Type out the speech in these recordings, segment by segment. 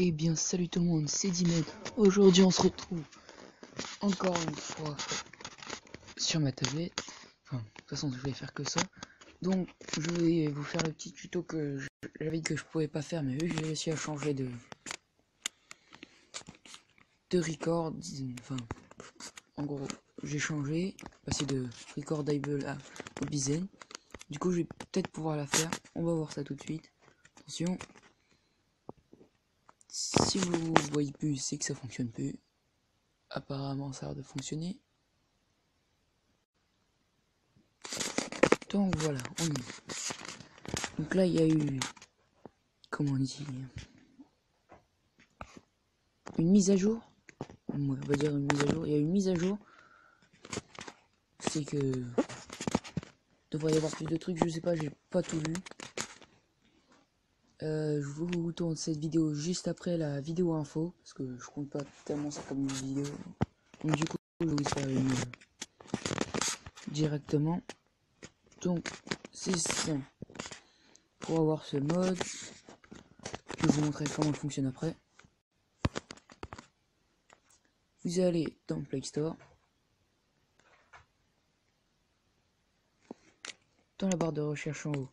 Eh bien salut tout le monde, c'est Dimed. Aujourd'hui on se retrouve encore une fois sur ma tablette. Enfin, de toute façon je vais faire que ça. Donc je vais vous faire le petit tuto que j'avais dit que je pouvais pas faire, mais vu que j'ai réussi à changer de record, enfin en gros j'ai changé, passé de recordable à Obizen. Du coup je vais peut-être pouvoir la faire, on va voir ça tout de suite. Attention. Si vous voyez plus, c'est que ça fonctionne plus. Apparemment ça a l'air de fonctionner. Donc voilà, on y est. Donc là il y a eu, comment on dit, une mise à jour. On va dire une mise à jour. Il y a une mise à jour. C'est que devrait y avoir plus de trucs, je sais pas, j'ai pas tout vu. Je vous tourne cette vidéo juste après la vidéo info, parce que je compte pas tellement ça comme une vidéo. Donc du coup je vais vous faire une directement. Donc c'est ça. Pour avoir ce mode, je vais vous montrer comment il fonctionne après. Vous allez dans Play Store. Dans la barre de recherche en haut,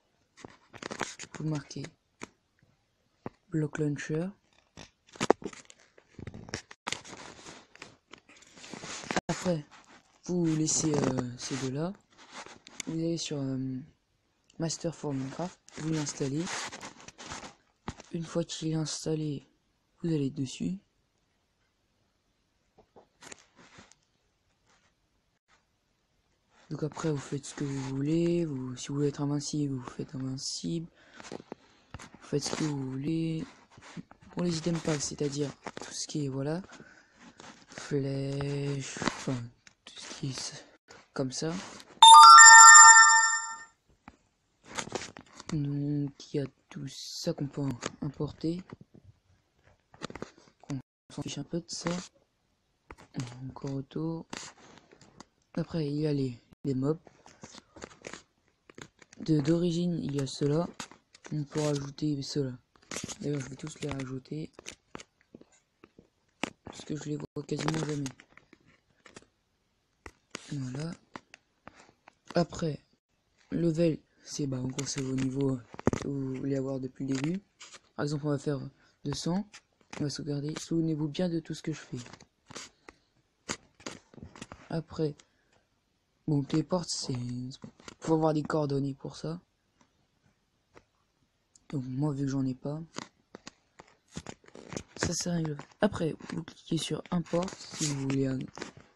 vous marquez Block Launcher. Après, vous laissez ces deux-là. Vous allez sur Master for Minecraft, vous l'installez. Une fois qu'il est installé, vous allez dessus. Donc après, vous faites ce que vous voulez. Si vous voulez être invincible, vous faites invincible. Vous faites ce que vous voulez. Pour les items packs, c'est-à-dire tout ce qui est, voilà, flèche, enfin, tout ce qui est comme ça. Donc il y a tout ça qu'on peut importer. On s'en fiche un peu de ça. Encore autour. Après il y a les mobs. D'origine il y a ceux-là. On peut rajouter ceux-là. D'ailleurs je vais tous les rajouter. Parce que je les vois quasiment jamais. Voilà. Après, level, c'est en gros c'est vos niveaux que vous voulez avoir depuis le début. Par exemple on va faire 200. On va sauvegarder. Souvenez-vous bien de tout ce que je fais. Après, bon, téléporte, c'est faut avoir des coordonnées pour ça. Donc moi vu que j'en ai pas, ça s'arrive. Après, vous cliquez sur import si vous voulez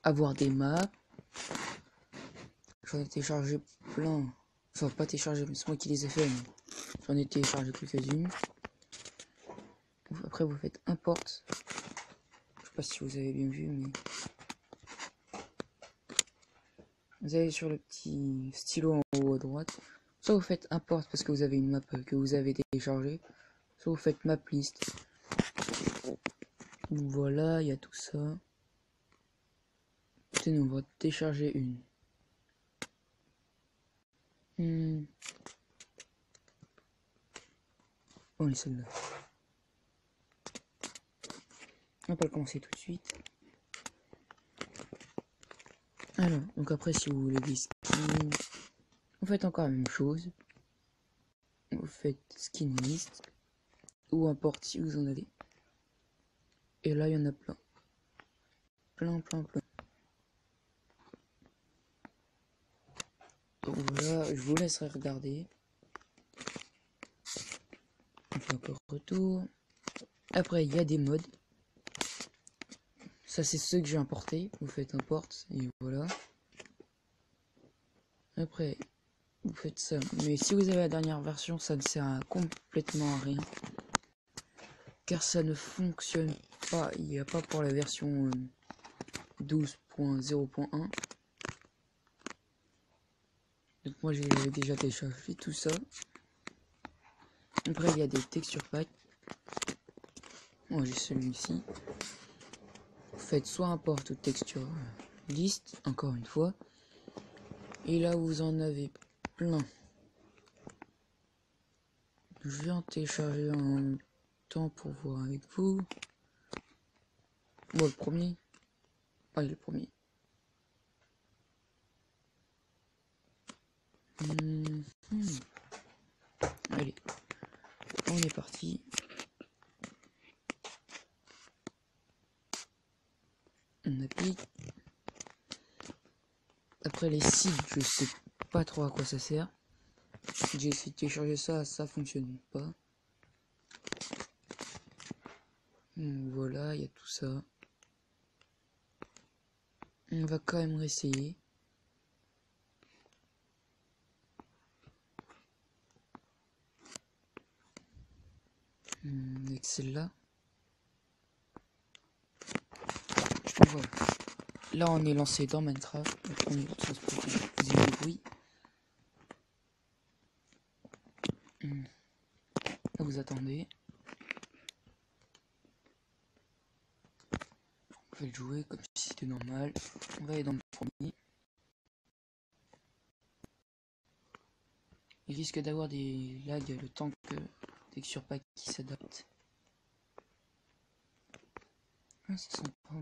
avoir des maps. J'en ai téléchargé plein. Enfin pas téléchargé, c'est moi qui les ai fait. J'en ai téléchargé quelques-unes. Après vous faites import. Je sais pas si vous avez bien vu, mais vous allez sur le petit stylo en haut à droite. Soit vous faites import parce que vous avez une map que vous avez téléchargée. Soit vous faites map list. Voilà, il y a tout ça. Tenez, on va télécharger une. Bon, les celle-là. On va pas le commencer tout de suite. Alors, donc après, si vous voulez des skins, vous faites encore la même chose. Vous faites skin list ou import si vous en avez. Et là, il y en a plein. Plein. Donc voilà, je vous laisserai regarder. On fait encore retour. Après, il y a des modes. Ça, c'est ceux que j'ai importés. Vous faites import et voilà. Après, vous faites ça. Mais si vous avez la dernière version, ça ne sert complètement à rien. Car ça ne fonctionne pas. Il n'y a pas pour la version 12.0.1. Donc moi j'ai déjà téléchargé tout ça. Après il y a des texture packs. Moi j'ai celui-ci. Vous faites soit import ou texture list, encore une fois. Et là vous en avez plein. Je vais en télécharger un temps pour voir avec vous. Moi le premier. Ah, le premier. Allez, on est parti. On applique. Après les sites, je sais pas trop à quoi ça sert. J'ai essayé de télécharger ça, ça fonctionne pas. Voilà, il y a tout ça. On va quand même réessayer. Avec celle-là. Voilà. Là, on est lancé dans Minecraft. On est transporté du bruit. Là, vous attendez. On va le jouer comme si c'était normal. On va aller dans le premier. Il risque d'avoir des lags le temps que Texture Pack qui s'adapte. Ah, ça sent pas.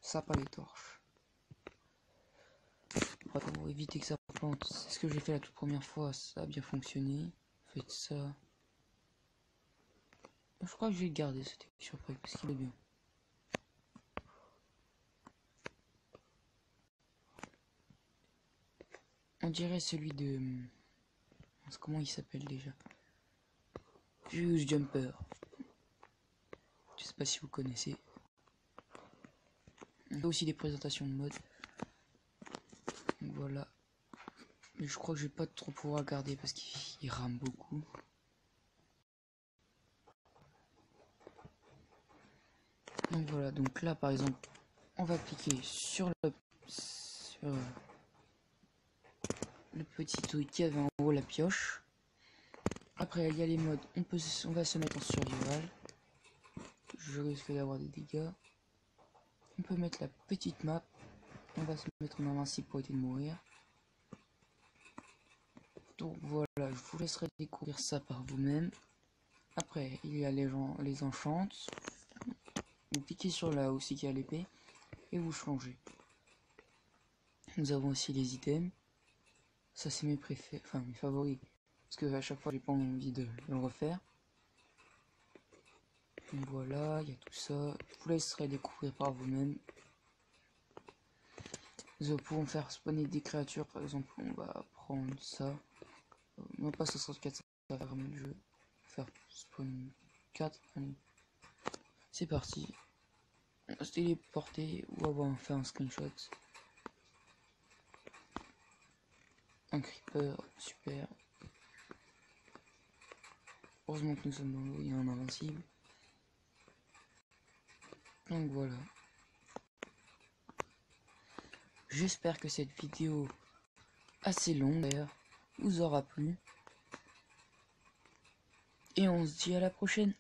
Ça pas les torches. Pour éviter que ça plante, c'est ce que j'ai fait la toute première fois, ça a bien fonctionné. Faites ça. Je crois que je vais le garder ce Texture Pack parce qu'il est bien. On dirait celui de... Comment il s'appelle déjà? Fuse Jumper. Je sais pas si vous connaissez. Il y a aussi des présentations de mode. Voilà. Mais je crois que je vais pas trop pouvoir garder parce qu'il rame beaucoup. Donc voilà, donc là par exemple, on va cliquer sur le petit truc qui avait en haut la pioche. Après il y a les modes, on va se mettre en survival. Je risque d'avoir des dégâts. On peut mettre la petite map. On va se mettre en invincible pour éviter de mourir. Donc voilà, je vous laisserai découvrir ça par vous-même. Après, il y a les enchantes. Vous cliquez sur là aussi qui a l'épée et vous changez. Nous avons aussi les items. Ça c'est mes préférés, enfin mes favoris. Parce que à chaque fois j'ai pas envie de le refaire. Donc voilà, il y a tout ça. Je vous laisserai découvrir par vous-même. Nous pouvons faire spawner des créatures, par exemple on va prendre ça. Non pas 64, ça va faire le jeu. Faire spawn 4. C'est parti. On va se téléporter ou avoir fait un screenshot. Un creeper, super. Heureusement que nous sommes dans l'eau, il y a un invincible. Donc voilà. J'espère que cette vidéo assez longue d'ailleurs vous aura plu. Et on se dit à la prochaine.